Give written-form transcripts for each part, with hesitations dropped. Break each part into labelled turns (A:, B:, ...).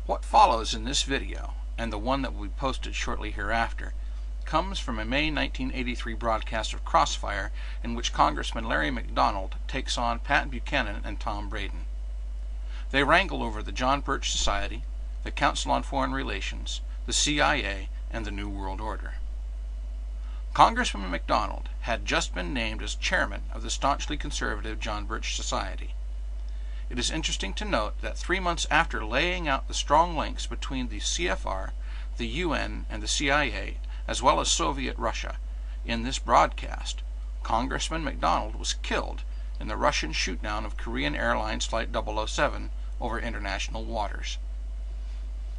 A: What follows in this video, and the one that will be posted shortly hereafter, comes from a May 1983 broadcast of Crossfire in which Congressman Larry McDonald takes on Pat Buchanan and Tom Braden. They wrangle over the John Birch Society, the Council on Foreign Relations, the CIA, and the New World Order. Congressman McDonald had just been named as chairman of the staunchly conservative John Birch Society. It is interesting to note that 3 months after laying out the strong links between the CFR, the UN, and the CIA, as well as Soviet Russia, in this broadcast, Congressman McDonald was killed in the Russian shoot-down of Korean Airlines Flight 007 over international waters.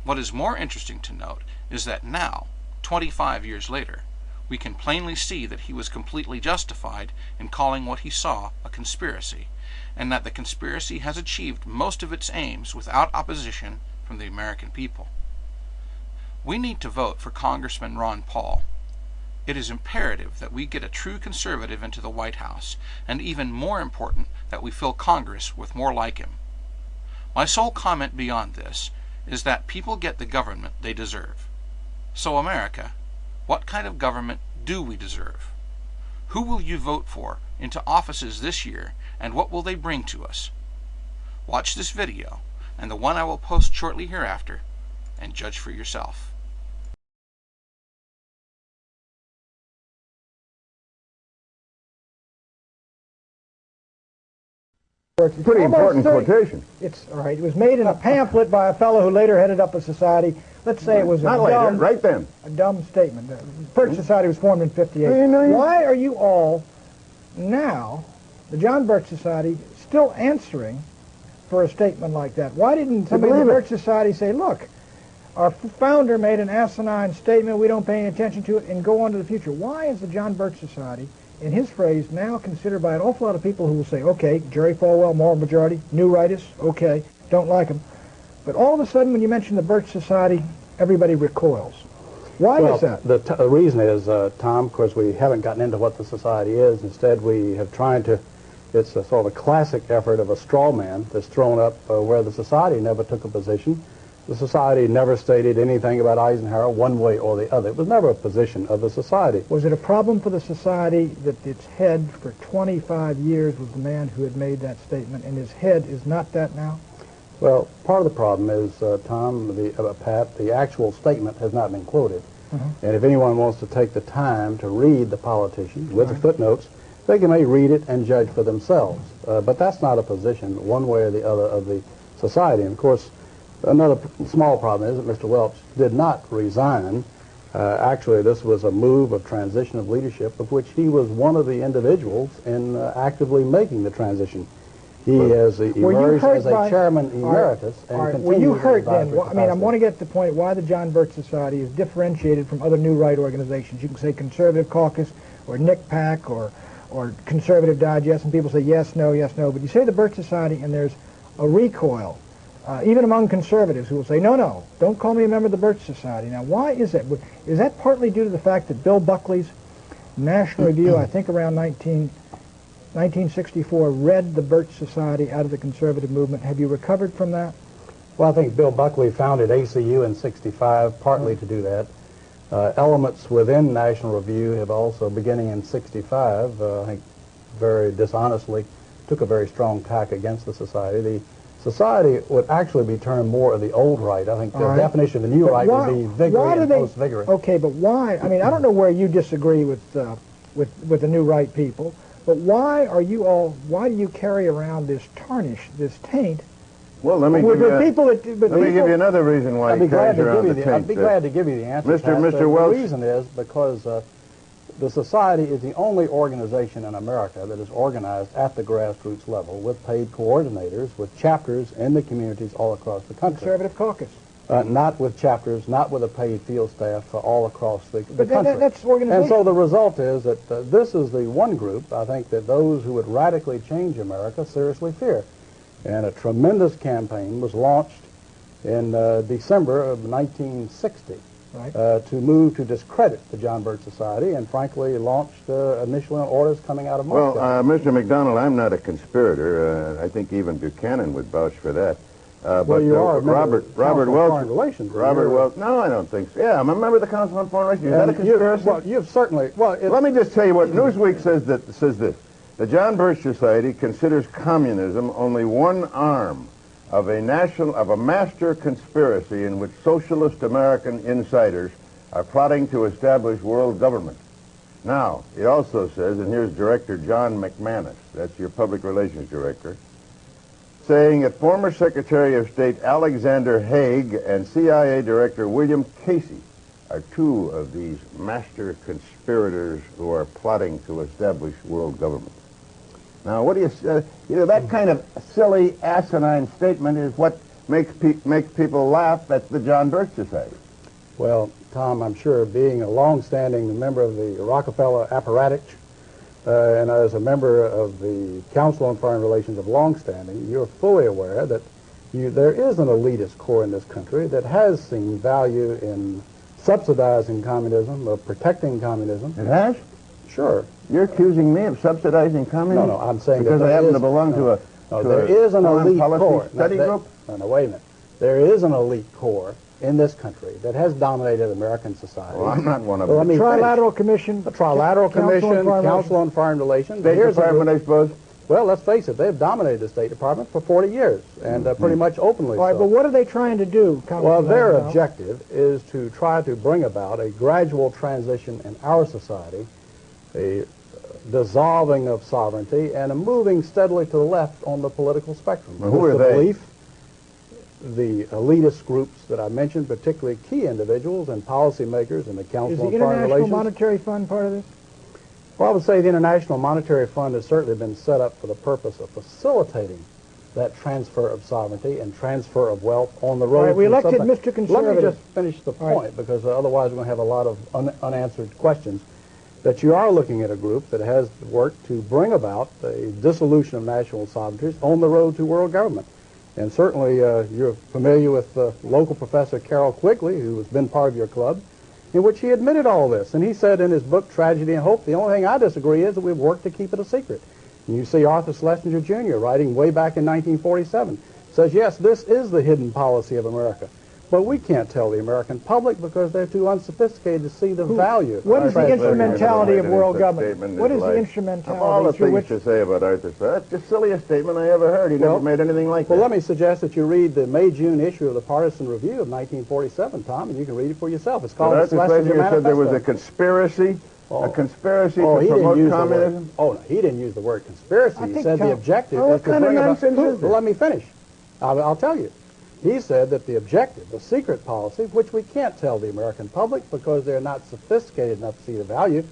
A: What is more interesting to note is that now, 25 years later, we can plainly see that he was completely justified in calling what he saw a conspiracy, and that the conspiracy has achieved most of its aims without opposition from the American people. We need to vote for Congressman Ron Paul. It is imperative that we get a true conservative into the White House, and even more important that we fill Congress with more like him. My sole comment beyond this is that people get the government they deserve. So America, what kind of government do we deserve? Who will you vote for into offices this year, and what will they bring to us? Watch this video, and the one I will post shortly hereafter, and judge for yourself.
B: Pretty important quotation.
C: It's all right. It was made in a pamphlet by a fellow who later headed up a society. Let's say it was a dumb statement. The Birch Society was formed in '58. Why are you all now, the John Birch Society, still answering for a statement like that? Why didn't somebody in the Birch Society say, look, our founder made an asinine statement, we don't pay any attention to it, and go on to the future? Why is the John Birch Society, in his phrase, now considered by an awful lot of people who will say, okay, Jerry Falwell, moral majority, new rightists, okay, don't like him. But all of a sudden, when you mention the Birch Society, everybody recoils. Why is that?
D: The reason is, Tom, of course, we haven't gotten into what the society is. Instead, we have tried to, it's a sort of a classic effort of a straw man that's thrown up where the society never took a position. The society never stated anything about Eisenhower one way or the other. It was never a position of the society.
C: Was it a problem for the society that its head for 25 years was the man who had made that statement, and his head is not that now?
D: Well, part of the problem is, Tom, Pat, the actual statement has not been quoted. And if anyone wants to take the time to read the politician with the footnotes, they may read it and judge for themselves. But that's not a position one way or the other of the society. And of course, another small problem is that Mr. Welch did not resign. Actually, this was a move of transition of leadership of which he was one of the individuals in actively making the transition. He has emerged as a chairman emeritus and continued.
C: Were you hurt then? I mean, I want to get to the point why the John Birch Society is differentiated from other new right organizations. You can say Conservative Caucus or NICPAC or Conservative Digest, and people say yes, no, but you say the Birch Society and there's a recoil, even among conservatives who will say, no, don't call me a member of the Birch Society. Now, why is that? Is that partly due to the fact that Bill Buckley's National Review, I think around 1964, read the Birch Society out of the conservative movement? Have you recovered from that?
D: Well, I think Bill Buckley founded ACU in '65 partly to do that. Elements within National Review have also, beginning in '65, I think very dishonestly, took a very strong tack against the society. The society would actually be termed more of the old right. I think the definition of the new right would be vigorous and post-vigorous.
C: Okay, but why? I mean, I don't know where you disagree with the new right people, but why do you carry around this tarnish, this taint?
B: Well, let me give you another reason why you carry around the taint.
D: I'd be glad to give you the answer.
B: Mr. Welch.
D: The reason is because the society is the only organization in America that is organized at the grassroots level with paid coordinators, with chapters in the communities all across the country.
C: Conservative Caucus.
D: Not with chapters, not with a paid field staff all across the country.
C: That's organization.
D: And so the result is that this is the one group, I think, that those who would radically change America seriously fear. And a tremendous campaign was launched in December of 1960 to move to discredit the John Birch Society, and frankly launched initially on orders coming out of Moscow.
B: Well, Mr. McDonald, I'm not a conspirator. I think even Buchanan would vouch for that. But
D: you are
B: Robert Welch.
D: Relations.
B: Robert Welch. No, I don't think so. Yeah, I'm a member of the Council on Foreign Relations. Is that a conspiracy?
D: Well, you've certainly. Well,
B: let me just tell you what Newsweek says this. The John Birch Society considers communism only one arm of a master conspiracy in which socialist American insiders are plotting to establish world government. Now, it also says, and here's Director John McManus, that's your public relations director, saying that former Secretary of State Alexander Haig and CIA Director William Casey are two of these master conspirators who are plotting to establish world government. Now, what do you that kind of silly, asinine statement is what makes people laugh at the John Birch Society.
D: Well, Tom, I'm sure being a long-standing member of the Rockefeller apparatus and as a member of the Council on Foreign Relations of long-standing, you're fully aware that there is an elitist core in this country that has seen value in subsidizing communism, of protecting communism.
B: It has?
D: Sure.
B: You're accusing me of subsidizing communism?
D: No, I'm saying
B: because
D: that
B: I happen to belong to a
D: there is an elite core
B: study group.
D: No, wait a minute. There is an elite core in this country that has dominated American society.
B: Well, I'm not one of them.
C: The Trilateral Commission.
D: The Trilateral Commission, Council on Foreign Relations.
B: State Department, I suppose.
D: Well, let's face it, they've dominated the State Department for 40 years, and pretty much openly
C: so. All right, but what are they trying to do, Congressman?
D: Well, their objective is to try to bring about a gradual transition in our society, a dissolving of sovereignty, and a moving steadily to the left on the political spectrum.
B: Well, who are they?
D: Belief, the elitist groups that I mentioned, particularly key individuals and policymakers in the Council on Foreign Relations.
C: Is the International Monetary Fund part of this?
D: Well, I would say the International Monetary Fund has certainly been set up for the purpose of facilitating that transfer of sovereignty and transfer of wealth on the road.
C: All right, we elected Mr. Conservative.
D: Let me just finish the point, because otherwise we're going to have a lot of unanswered questions. That you are looking at a group that has worked to bring about a dissolution of national sovereignties on the road to world government. And certainly you're familiar with local professor Carroll Quigley, who has been part of your club, in which he admitted all this. And he said in his book, Tragedy and Hope, the only thing I disagree is that we've worked to keep it a secret. And you see Arthur Schlesinger Jr. writing way back in 1947, says, yes, this is the hidden policy of America. But we can't tell the American public because they're too unsophisticated to see the value.
C: What is the instrumentality of world government? What is the instrumentality?
B: Of all the things to say about Arthur, that's the silliest statement I ever heard. He never made anything like that.
D: Well, let me suggest that you read the May-June issue of the Partisan Review of 1947, Tom, and you can read it for yourself. It's called the Schlesinger Manifesto.
B: Said there was a conspiracy to promote communism?
D: No, he didn't use the word conspiracy. He said the objective is to bring about... Well, let me finish. I'll tell you. He said that the objective, the secret policy, which we can't tell the American public because they're not sophisticated enough to see the value,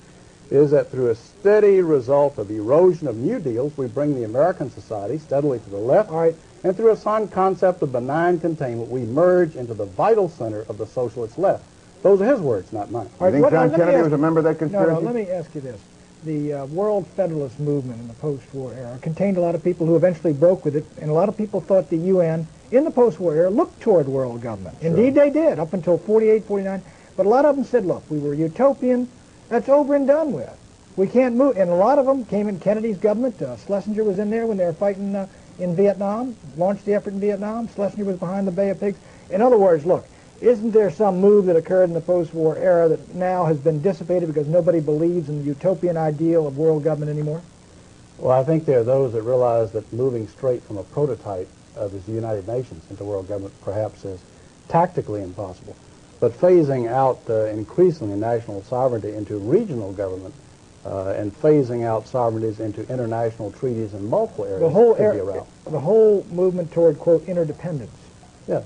D: is that through a steady result of erosion of new deals, we bring the American society steadily to the left, and through a sound concept of benign containment, we merge into the vital center of the socialist left. Those are his words, not mine.
B: You think John Kennedy was a member of that conspiracy?
C: No, let me ask you this. The World Federalist movement in the post-war era contained a lot of people who eventually broke with it, and a lot of people thought the UN, in the post-war era, looked toward world government. Sure. Indeed, they did, up until 48, 49. But a lot of them said, look, we were utopian. That's over and done with. We can't move. And a lot of them came in Kennedy's government. Schlesinger was in there when they were fighting in Vietnam, launched the effort in Vietnam. Schlesinger was behind the Bay of Pigs. In other words, look, isn't there some move that occurred in the post-war era that now has been dissipated because nobody believes in the utopian ideal of world government anymore?
D: Well, I think there are those that realize that moving straight from a prototype of the United Nations into world government perhaps is tactically impossible. But phasing out increasingly national sovereignty into regional government and phasing out sovereignties into international treaties in multiple areas
C: the whole movement toward, quote, interdependence.
D: Yeah.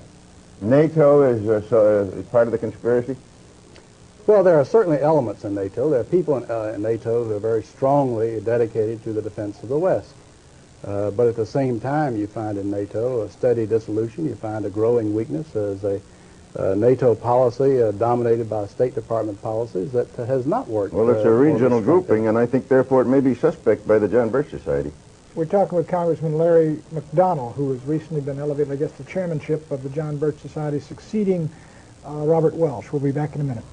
B: NATO is part of the conspiracy?
D: Well, there are certainly elements in NATO. There are people in NATO who are very strongly dedicated to the defense of the West. But at the same time, you find in NATO a steady dissolution. You find a growing weakness as a NATO policy dominated by State Department policies that has not worked.
B: Well, it's a regional grouping, and I think, therefore, it may be suspect by the John Birch Society.
C: We're talking with Congressman Larry McDonald, who has recently been elevated, I guess, to chairmanship of the John Birch Society, succeeding Robert Welch. We'll be back in a minute.